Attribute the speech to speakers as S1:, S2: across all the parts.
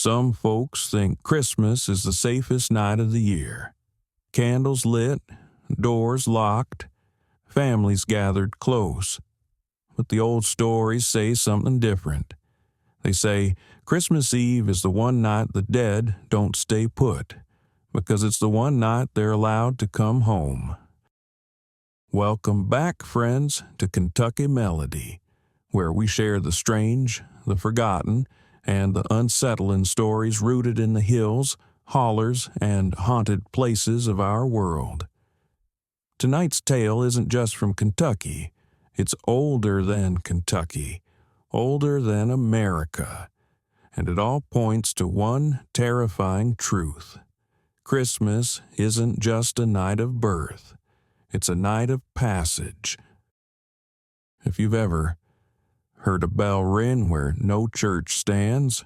S1: Some folks think Christmas is the safest night of the year. Candles lit, doors locked, families gathered close. But the old stories say something different. They say Christmas Eve is the one night the dead don't stay put, because it's the one night they're allowed to come home. Welcome back, friends, to Kentucky Melody, where we share the strange, the forgotten, and the unsettling stories rooted in the hills, hollers, and haunted places of our world. Tonight's tale isn't just from Kentucky. It's older than Kentucky, older than America, and it all points to one terrifying truth. Christmas isn't just a night of birth. It's a night of passage. If you've ever heard a bell ring where no church stands,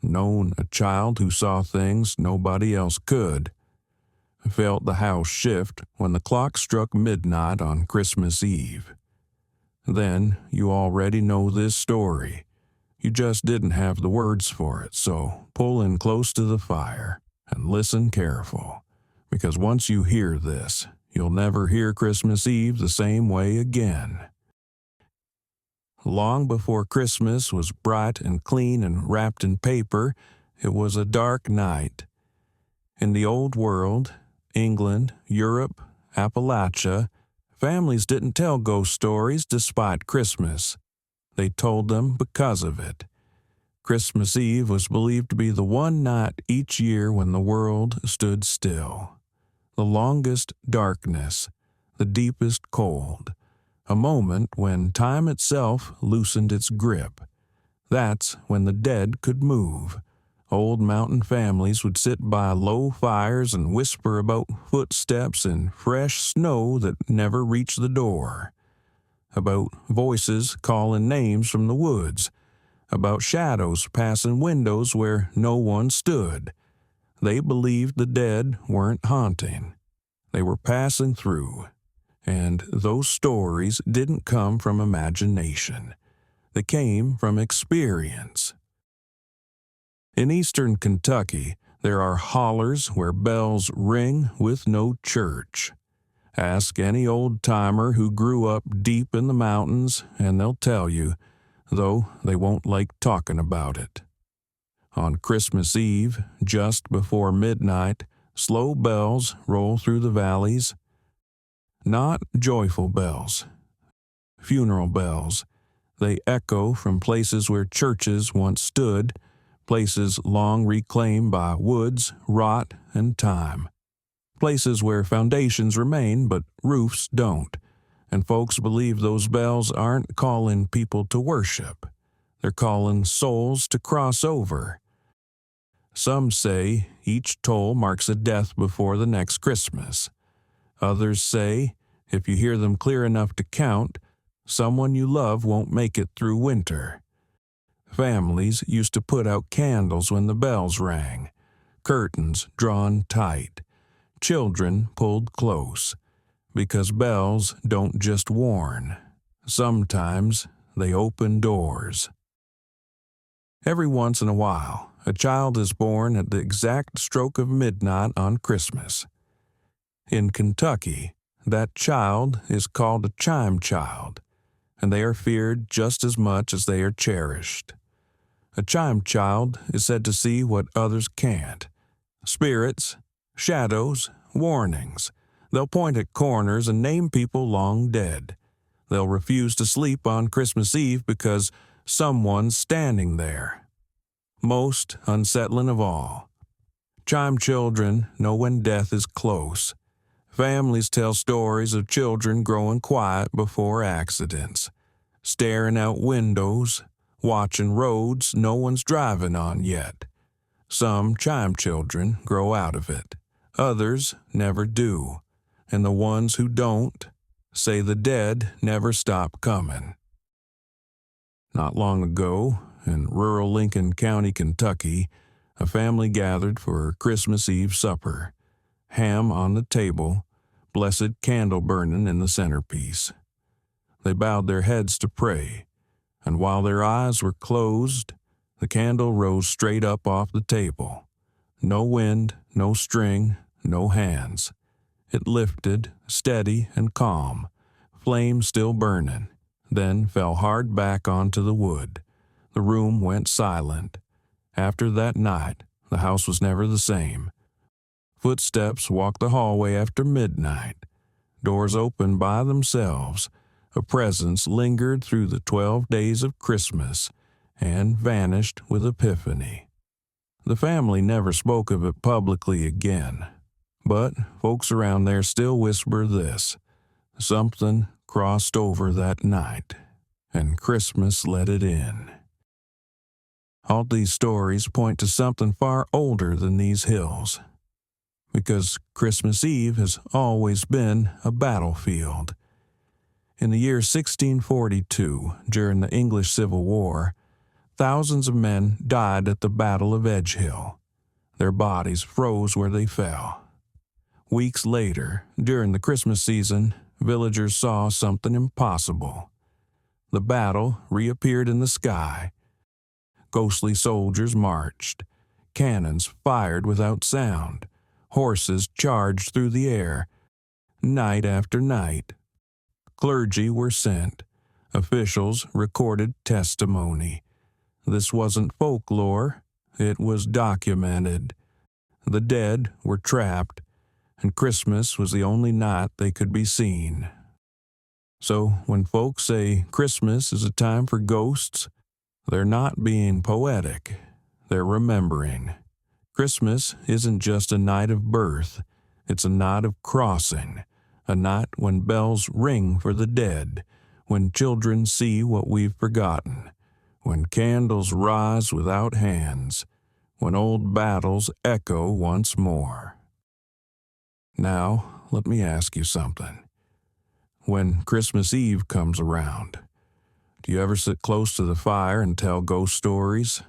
S1: known a child who saw things nobody else could, felt the house shift when the clock struck midnight on Christmas Eve, then you already know this story. You just didn't have the words for it, so pull in close to the fire and listen careful, because once you hear this, you'll never hear Christmas Eve the same way again. Long before Christmas was bright and clean and wrapped in paper, it was a dark night. In the old world, England, Europe, Appalachia, families didn't tell ghost stories despite Christmas. They told them because of it. Christmas Eve was believed to be the one night each year when the world stood still. The longest darkness, the deepest cold. A moment when time itself loosened its grip. That's when the dead could move. Old mountain families would sit by low fires and whisper about footsteps in fresh snow that never reached the door. About voices calling names from the woods. About shadows passing windows where no one stood. They believed the dead weren't haunting. They were passing through. And those stories didn't come from imagination. They came from experience. In eastern Kentucky, there are hollers where bells ring with no church. Ask any old-timer who grew up deep in the mountains, and they'll tell you, though they won't like talking about it. On Christmas Eve, just before midnight, slow bells roll through the valleys. Not joyful bells, funeral bells. They echo from places where churches once stood, places long reclaimed by woods, rot, and time. Places where foundations remain but roofs don't, and folks believe those bells aren't calling people to worship. They're calling souls to cross over. Some say each toll marks a death before the next Christmas. Others say, if you hear them clear enough to count, someone you love won't make it through winter. Families used to put out candles when the bells rang, curtains drawn tight, children pulled close, because bells don't just warn. Sometimes they open doors. Every once in a while, a child is born at the exact stroke of midnight on Christmas. In Kentucky, that child is called a chime child, and they are feared just as much as they are cherished. A chime child is said to see what others can't. Spirits, shadows, warnings. They'll point at corners and name people long dead. They'll refuse to sleep on Christmas Eve because someone's standing there. Most unsettling of all, chime children know when death is close. Families tell stories of children growing quiet before accidents, staring out windows, watching roads no one's driving on yet. Some chime children grow out of it. Others never do. And the ones who don't say the dead never stop coming. Not long ago, in rural Lincoln County, Kentucky, a family gathered for Christmas Eve supper. Ham on the table, blessed candle burning in the centerpiece. They bowed their heads to pray, and while their eyes were closed, The candle rose straight up off the table. No wind, no string, no hands. It lifted, steady and calm, flame still burning, then fell hard back onto the wood. The room went silent. After that night, the house was never the same. Footsteps walked the hallway after midnight. Doors opened by themselves. A presence lingered through the 12 days of Christmas and vanished with Epiphany. The family never spoke of it publicly again, but folks around there still whisper this: something crossed over that night, and Christmas let it in. All these stories point to something far older than these hills, because Christmas Eve has always been a battlefield. In the year 1642, during the English Civil War, thousands of men died at the Battle of Edgehill. Their bodies froze where they fell. Weeks later, during the Christmas season, villagers saw something impossible. The battle reappeared in the sky. Ghostly soldiers marched. Cannons fired without sound. Horses charged through the air. Night after night. Clergy were sent. Officials recorded testimony. This wasn't folklore. It was documented. The dead were trapped, and Christmas was the only night they could be seen. So when folks say Christmas is a time for ghosts, they're not being poetic. They're remembering. Christmas isn't just a night of birth. It's a night of crossing, a night when bells ring for the dead, when children see what we've forgotten, when candles rise without hands, when old battles echo once more. Now, let me ask you something. When Christmas Eve comes around, do you ever sit close to the fire and tell ghost stories?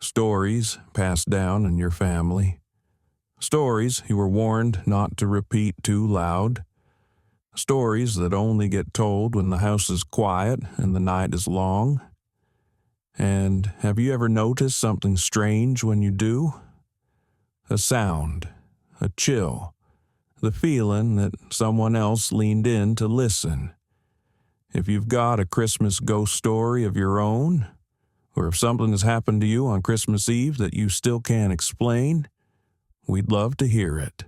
S1: Stories passed down in your family. Stories you were warned not to repeat too loud. Stories that only get told when the house is quiet and the night is long. And have you ever noticed something strange when you do? A sound, a chill, the feeling that someone else leaned in to listen. If you've got a Christmas ghost story of your own, or if something has happened to you on Christmas Eve that you still can't explain, we'd love to hear it.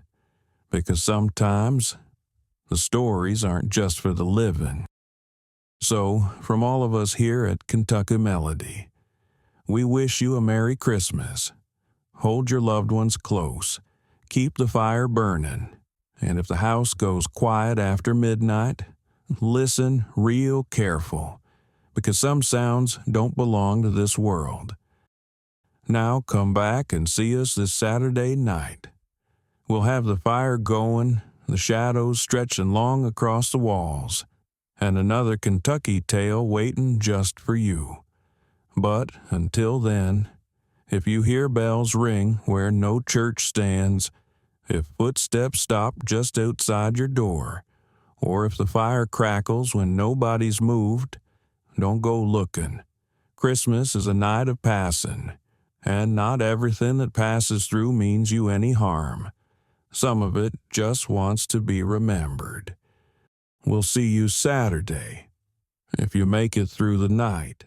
S1: Because sometimes the stories aren't just for the living. So, from all of us here at Kentucky Melody, we wish you a Merry Christmas. Hold your loved ones close. Keep the fire burning. And if the house goes quiet after midnight, listen real careful, because some sounds don't belong to this world. Now come back and see us this Saturday night. We'll have the fire going, the shadows stretching long across the walls, and another Kentucky tale waiting just for you. But until then, if you hear bells ring where no church stands, if footsteps stop just outside your door, or if the fire crackles when nobody's moved, don't go looking. Christmas is a night of passing, and not everything that passes through means you any harm. Some of it just wants to be remembered. We'll see you Saturday, if you make it through the night.